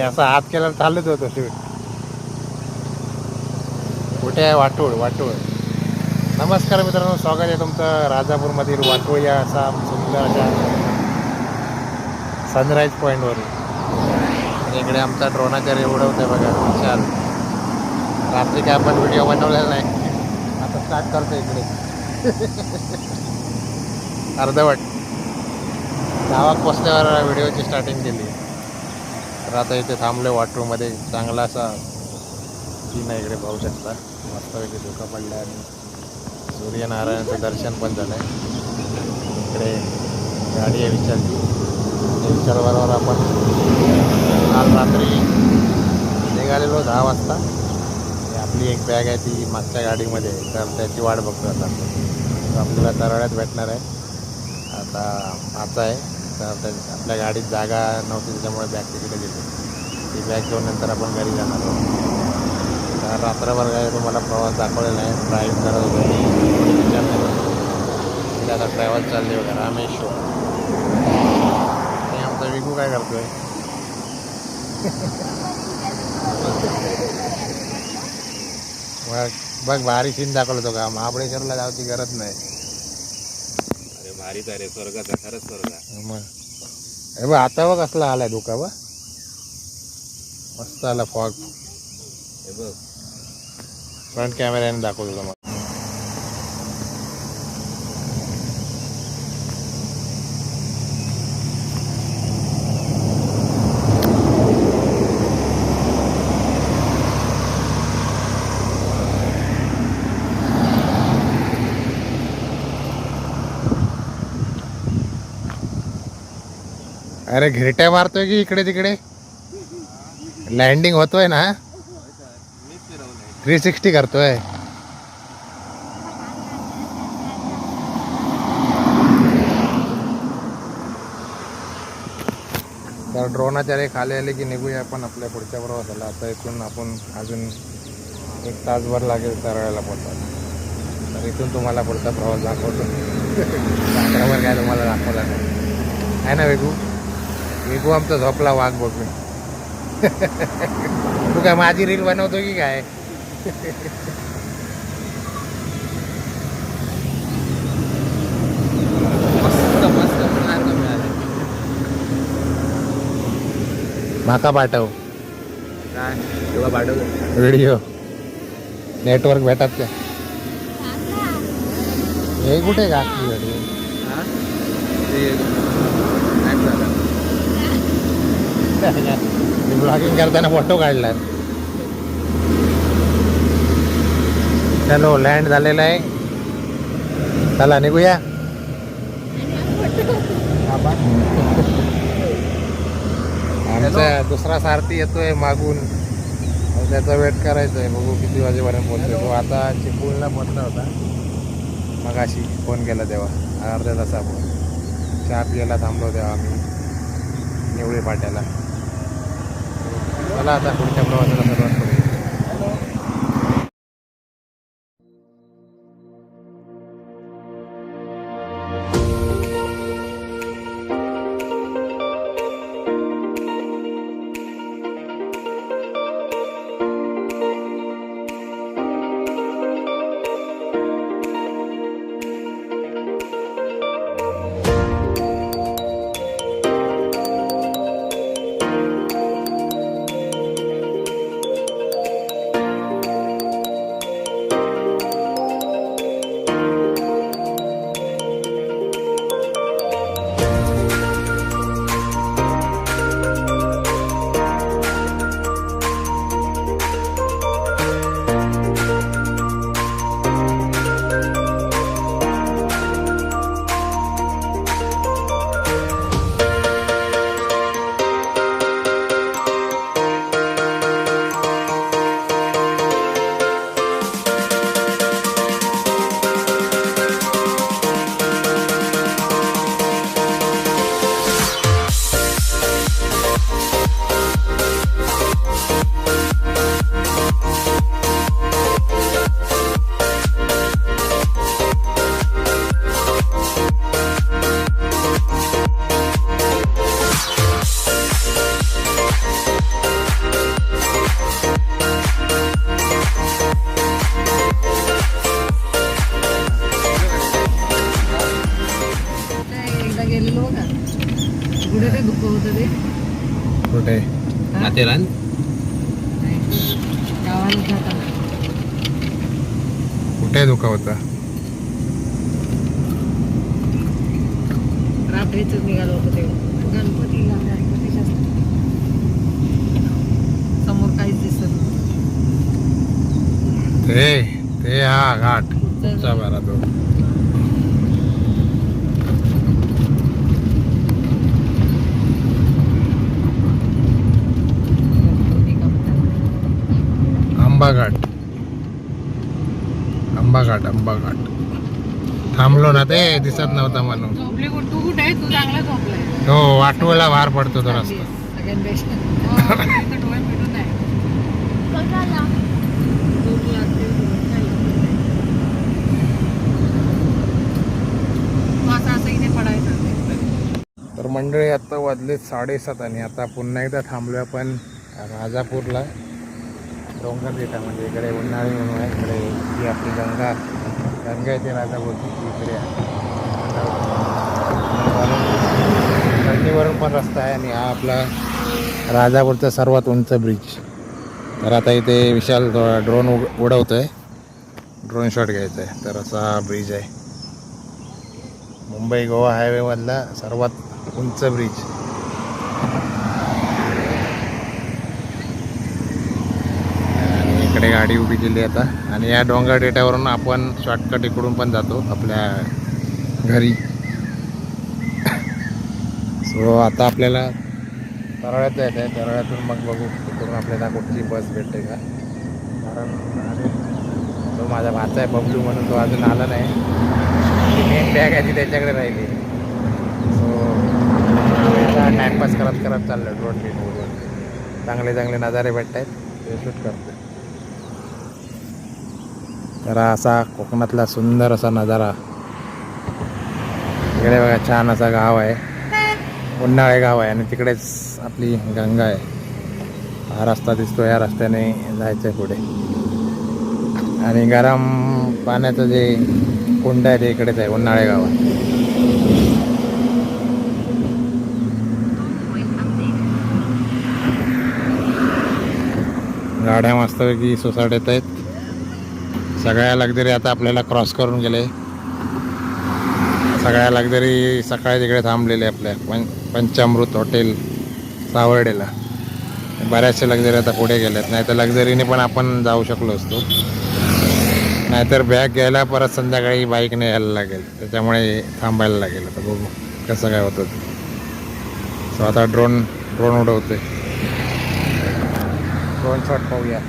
असा हात केला चालूच होतं शूट. कुठे आहे? वाटोळ वाटोळ. नमस्कार मित्रांनो, स्वागत आहे तुमचं राजापूरमधील वाटोळ या असा सुंदर अशा सनराईज पॉईंटवर. इकडे आमचा ड्रोनाचार्य उडवतोय बघा, विशाल. रात्री काय आपण व्हिडिओ बनवलेला नाही, आता स्टार्ट करतो इकडे. अर्धवट गावात पोचल्यावर व्हिडिओची स्टार्टिंग केली. तर आता इथे थांबलो वाटरूमध्ये. चांगला असा सीन आहे इकडे, पाहू शकता. मस्तपैकी धुका पडला आणि सूर्यनारायणाचं दर्शन पण झालं आहे. इकडे गाडी आहे विशालची. विशालबरोबर आपण काल रात्री निघालेलो 10 वाजता. आपली एक बॅग आहे ती मागच्या गाडीमध्ये, तर त्याची वाट बघतो आता. तर आपल्याला तरळ्यात भेटणार आहे आता. आता आहे तर आपल्या गाडीत जागा नव्हती, त्याच्यामुळे बॅग तिकडे गेली. ती बॅग घेऊन नंतर आपण घरी जाणार आहोत. तर रात्रभर काय तुम्हाला प्रवास दाखवलेला आहे. ड्राईव्ह करत होतो विचार नाही. आता ट्रॅव्हल चालली वगैरे रामेश्वर. आणि आमचा विकू काय करतोय? बघ भारी सीन दाखवलं तो का. महाबळेश्वरला जायची गरज नाही. अरे भारीच आहे रे, स्वर्गाचा खरंच स्वर्ग. मग हे बघ आता बघ कसला आलाय धोका. बघ मस्त आला फॉग. हे बघ फ्रंट कॅमेऱ्याने दाखवतो तुम्हाला. अरे घिरट्या मारतोय की इकडे तिकडे. लँडिंग होतोय ना, 360 करतोय. तर ड्रोनाचार्य खाली आले की निघूया आपण आपल्या पुढच्या प्रवासाला. आता इथून आपण अजून 1 तासभर लागेल तरळ्याला पोहोचायला. तर इथून तुम्हाला पुढचा प्रवास दाखवतो. रात्रभर काय तुम्हाला दाखवला नाही आहे ना वेगू. वेगू आमचा झोपला वाघ बघून. तू काय माझी रील बनवतो की काय? मस्त मस्त माका पाठव काय तेव्हा पाठवलं व्हिडिओ. नेटवर्क भेटत का? हे कुठे का व्हिडिओ? ब्लॉगिंग करताना फोटो काढला. चलो लँड झालेला आहे. चला निघूया. आमचा दुसरा सारथी येतोय मागून, त्याचा वेट करायचा आहे. बघू किती वाजेपर्यंत पोहोचतो. तो आता चिपळूणला पोहोचला होता मगाशी फोन केला तेव्हा. अर्ध्या तास आपण चहा पियाला थांबलो तेव्हा आम्ही निवळी पाट्याला. चला आता पुढच्या प्रवासाला सुरुवात करूया. रे कुठे माथेरान गावाला जाताना कुठे धोका होता? रात्रीच निघालो होतो तेव्हा गणपतीला गणपतीच्या समोर काहीच दिसत नव्हतं. ते हा घाट पुढचा बरा तो. आंबा घाट थांबलो ना ते दिसत नव्हता म्हणून. झोपले कोण? तू कुठे आहे? तू चांगला झोपलाय. हो वाटवला वार पडतो तो रस्ता. सगळ्यांपेक्षा इथं डोळे मिटून आहे. झोप लागते, झोप नाही लागत. असं इथे पडायचं. तर मंडळी आता वाजले 7:30 आणि आता पुन्हा एकदा थांबलो आपण राजापूरला. डोंगर बेटा म्हणजे इकडे उन्हाळी म्हणून आहे. इकडे ही आपली गंगा येते राजापूरची इकडे थंडीवरून पण रस्ता आहे. आणि हा आपला राजापूरचा सर्वात उंच ब्रिज. तर आता इथे विशाल ड्रोन उडवतोय, ड्रोन शॉट घ्यायचा आहे. तर असा ब्रिज आहे, मुंबई गोवा हायवेमधला सर्वात उंच ब्रिज. आणि इकडे गाडी उभी केली आता. आणि या डोंगर डेट्यावरून आपण शॉर्टकट इकडून पण जातो आपल्या घरी. सो आता आपल्याला तरळ्यात जायचं आहे. तरळ्यातून मग बघू तिकडून आपल्याला कुठची बस भेटते का. कारण तो माझा भाचा आहे बबलू म्हणून, तो अजून आला नाही. मेन बॅग आहे ती त्याच्याकडे राहिली. सो टाइमपास करत चाललो ड्रोन बीट. चांगले नजारे भेटत आहेत ते शूट करतो. तर असा कोकणातला सुंदर असा नजारा. इकडे बघा छान असा गाव आहे, उन्हाळे गाव आहे. आणि तिकडेच आपली गंगा आहे. हा रस्ता दिसतो, या रस्त्याने जायचं आहे पुढे. आणि गरम पाण्याचं जे कुंड आहे ते इकडेच आहे, उन्हाळे गावात. गाड्या मस्तपैकी सोसाट येत आहेत. सगळ्या लक्झरी आता आपल्याला क्रॉस करून गेले. सगळ्या लक्झरी सकाळी तिकडे थांबलेले आपल्या पंचामृत हॉटेल सावर्डेला. बऱ्याचशा लक्झरी आता पुढे गेल्यात. नाही तर लक्झरीने पण आपण जाऊ शकलो असतो. नाहीतर बॅग घ्यायला परत संध्याकाळी बाईकने यायला लागेल, त्याच्यामुळे थांबायला लागेल. आता बघू कसं काय होतं. सो आता ड्रोन उडवते, ड्रोन शॉट पाहूया.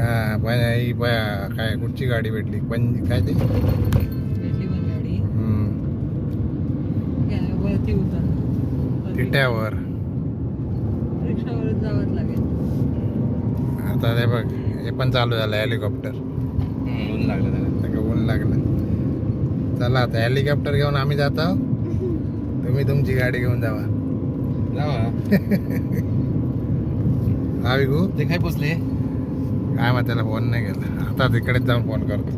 हा पण ही काय कुठची गाडी भेटली पण काय ते भेटली पण गाडी वरती उतर तिट्यावर रिक्षावरच जावंच लागेल. आता ते बघ हे पण चालू झालं हेलिकॉप्टर. ऊन लागलं त्याला. सगळं ऊन लागलं. चला आता हेलिकॉप्टर घेऊन आम्ही जात आहोत, तुम्ही तुमची गाडी घेऊन जावा. जावा. हा विकू ते काय पोचले? काय मग त्याला फोन नाही केला, आता तिकडेच जाऊन फोन करतो.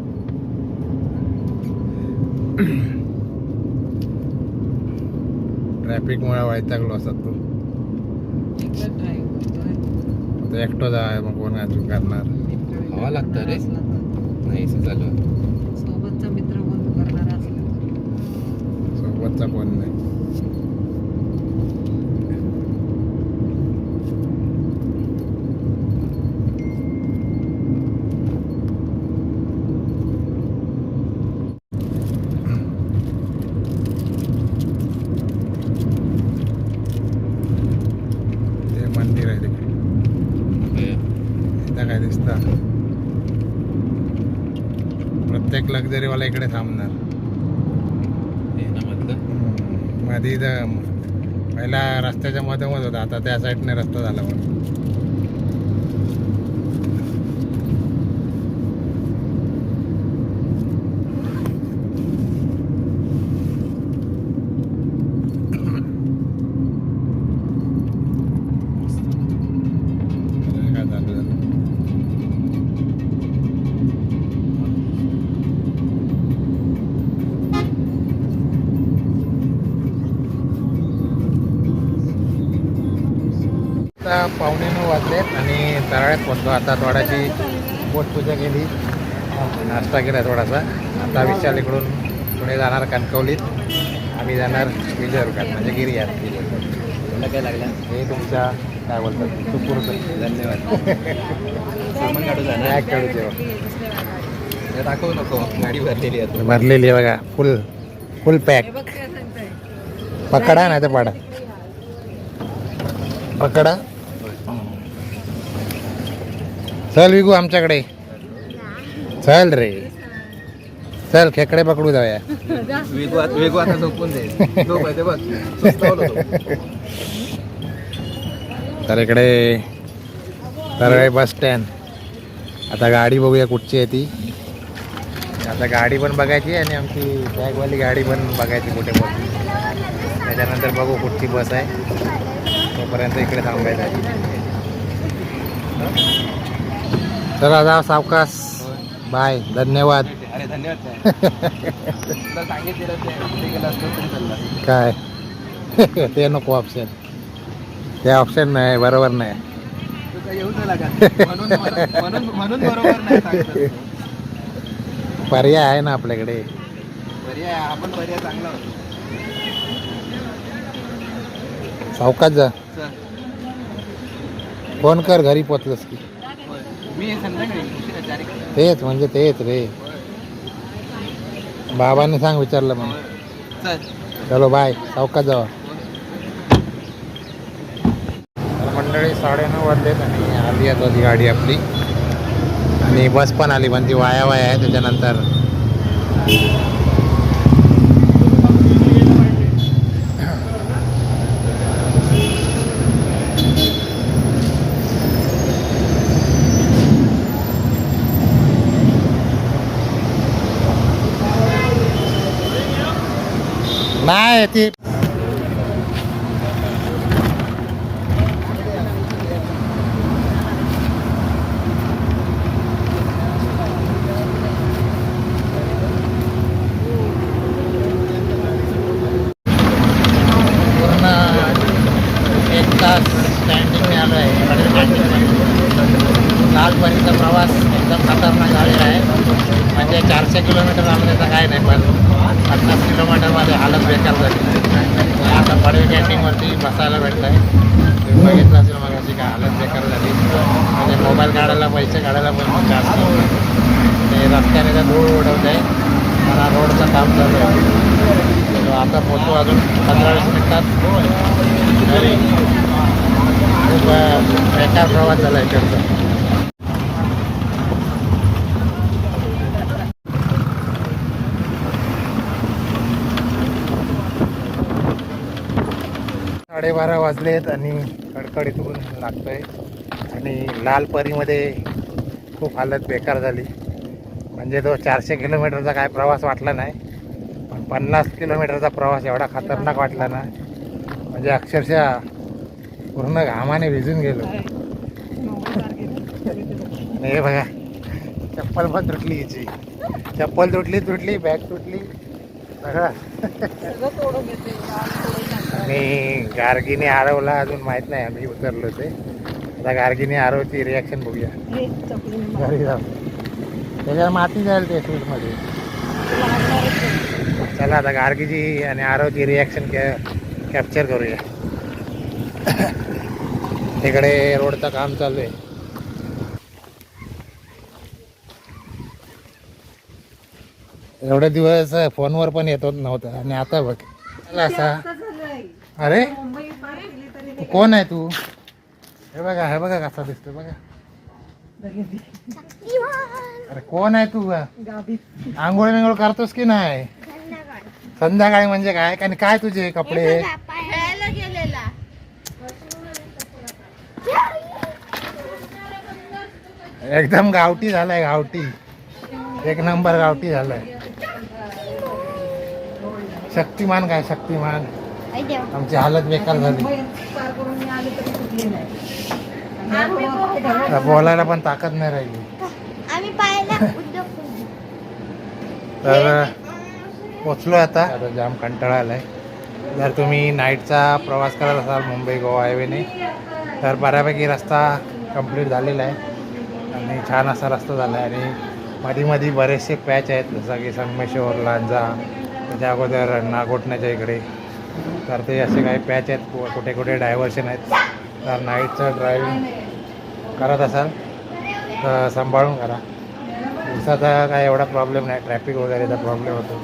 ट्रॅफिकमुळे वैतागलो असतात तू एकटाच ड्राईव्ह करतोय. आता एकटो जा मग कोण अजून करणार. हवा लागतं रे. असला तर. नाही असं चालू आहे. सोबतचा मित्र कोण करणार असला तर. सोबतचा कोण नाही. ते मंदिर आहे तिकडे, इथं काय दिसतं. प्रत्येक लक्झरीवाला इकडे थांबणार. हे ना मधलं. मध्ये इथं पहिला रस्त्याच्या मधोमध होता, आता त्या साईडने रस्ता झाला म्हणून. काय चालू झालं. आता 9:15 वाजलेत आणि तराळ्यात पोचलो. आता थोड्याची पोटपूजा केली, नाश्ता केला थोडासा. आता विशाल इकडून पुढे जाणार कणकवलीत, आम्ही जाणार विजयदुर्गात म्हणजे गिरियात. तुला काय लागला? हे तुमच्या काय बोलतात सुपूर्द. धन्यवाद. सामान काढू जाणार. बॅग काढू तेव्हा. हे दाखवू नको, गाडी भरलेली आहे. भरलेली आहे बघा, फुल फुल पॅक. हे बघ काय सांगताय. पकडा नाही तर पाडा, पकडा. चल विकू आमच्याकडे, चल रे चल, खेकडे पकडू जाऊया. वेगू आता झोपून दे. झोप आहे ते बघ. सुस्तावलो तो. तर इकडे तरळे बस स्टँड. आता गाडी बघूया कुठची आहे ती. आता गाडी पण बघायची आणि आमची बॅगवाली गाडी पण बघायची कुठे पोहोचली. त्याच्यानंतर बघू कुठची बस आहे, तोपर्यंत इकडे थांबायचं आहे. चला जा सावकाश, बाय, धन्यवाद. अरे धन्यवाद काय. तुला सांगितलेलं ते गेलं असतं तरी चाललं. काय ते नको ऑप्शन, ते ऑप्शन नाही, बरोबर नाही. तू काय येऊ नाही लागत. म्हणून बरोबर नाही सांगतो. पर्याय आहे ना आपल्याकडे. पर्याय आपण पर्याय चांगला होतो. सावकाश जा, चल. फोन कर घरी पोचलंस की. होय. मी संध्याकाळी उशिरा 4 वाजता. तेच म्हणजे तेच रे, बाबांनी सांग विचारलं मग. चल. चलो बाय, सावकाश जावा. तर मंडळी 9:30 वाजलेत आणि आली आता ती गाडी आपली, आणि बस पण आली, पण ती वाया आहे. त्याच्यानंतर नाही ती पूर्ण 1 तास स्टँडिंग आलो आहे. लालपरीचा प्रवास एकदम खतरनाक झालेला आहे. म्हणजे 400 किलोमीटर आलं त्याचा काय नाही, पण 50 किलोमीटरमध्ये हालत बेकार झाली. आता पडवे कॅन्टीनवरती बसायला भेटतं आहे. तुम्ही बघितलं असेल मग अशी काय हालत बेकार झाली. म्हणजे मोबाईल काढायला, पैसे काढायला पण जास्त ते रस्त्याने तर धूळ उडवत आहे. मला रोडचं काम चालू आहे. आता पोचू अजून 15-20 मिनिटात घरी. खूप बेकार प्रवास झाला इकडचा. 12:30 वाजलेत आणि कडकडीत ऊन लागतोय आणि लालपरीमध्ये खूप हालत बेकार झाली. म्हणजे तो 400 किलोमीटरचा काय प्रवास वाटला नाही, पण 50 किलोमीटरचा प्रवास एवढा खतरनाक वाटला ना, म्हणजे अक्षरशः पूर्ण घामाने भिजून गेलो. आणि हे बघा चप्पल पण तुटली, हिची चप्पल तुटली, बॅग तुटली सगळं. सगळं तोडून घेते आणि गार्गीने हरवला अजून माहीत नाही, आम्ही उतरलो ते. आता गार्गीने हरवची रिॲक्शन बघूया. हे चपली घरी जाऊ, त्याच्यावर माती जाईल ते शूजमध्ये. चला आता गार्गीची आणि आरवची रिॲक्शन कॅप्चर करूया. तिकडे रोडचं काम चालू आहे. एवढे दिवस फोनवर पण येत नव्हतं आणि आता बघ असा. अरे मुंबई पार केली तरी तू कोण आहे तू? हे बघा कसा दिसतो बघा. अरे कोण आहे तू? गाबीत आंघोळ बिंघोळ करतोस की नाही? संध्याकाळी म्हणजे काय? आणि काय तुझे कपडे? खेळायला गेलेला. एकदम गावठी झालाय, गावठी एक नंबर गावठी झालाय. शक्तिमान काय शक्तिमान. आमची हालत बेकार झाली. पार करून मी आले तरी कुठली नाही. बोलायला पण ताकद नाही राहिली. आम्ही पाहिला उद्योग. तर पोचलो आता जाम कंटाळा आलाय. जर तुम्ही नाईटचा प्रवास करत असाल मुंबई गोवा हायवेने तर बऱ्यापैकी रस्ता कंप्लीट झालेला आहे आणि छान असा रस्ता झाला आहे. आणि मध्ये बरेचसे पॅच आहेत, जसं की संगमेश्वर, लांजा, त्याच्या अगोदर नागोठण्याच्या इकडे. तर ते असे काही पॅच आहेत, कुठे कुठे डायव्हर्शन आहेत. तर नाईटचं ड्रायव्हिंग करत असाल तर सांभाळून करा. दिवसाचा काय एवढा प्रॉब्लेम नाही, ट्रॅफिक वगैरेचा प्रॉब्लेम होतो.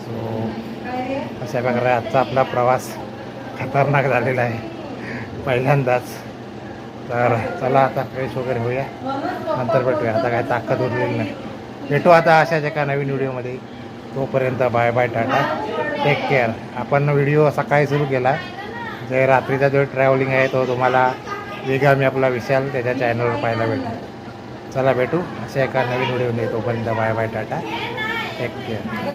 सो अशा प्रकारे आजचा आपला प्रवास खतरनाक झालेला आहे पहिल्यांदाच. तर चला आता फ्रेश वगैरे होऊया, नंतर भेटूया. आता काय ताकद उरलेली नाही. भेटू आता अशाच एका नवीन व्हिडिओमध्ये. तोपर्यंत bye bye, tata, take care. आपण व्हिडिओ सकाळी सुरू केला, जे रात्रीचा जो ट्रॅव्हलिंग आहे तो तुम्हाला वेगळा मी आपला विशाल त्याच्या चॅनलवर पाहायला भेटेल. चला भेटू अशा एका नवीन व्हिडिओमध्ये. तोपर्यंत bye bye, tata, take care.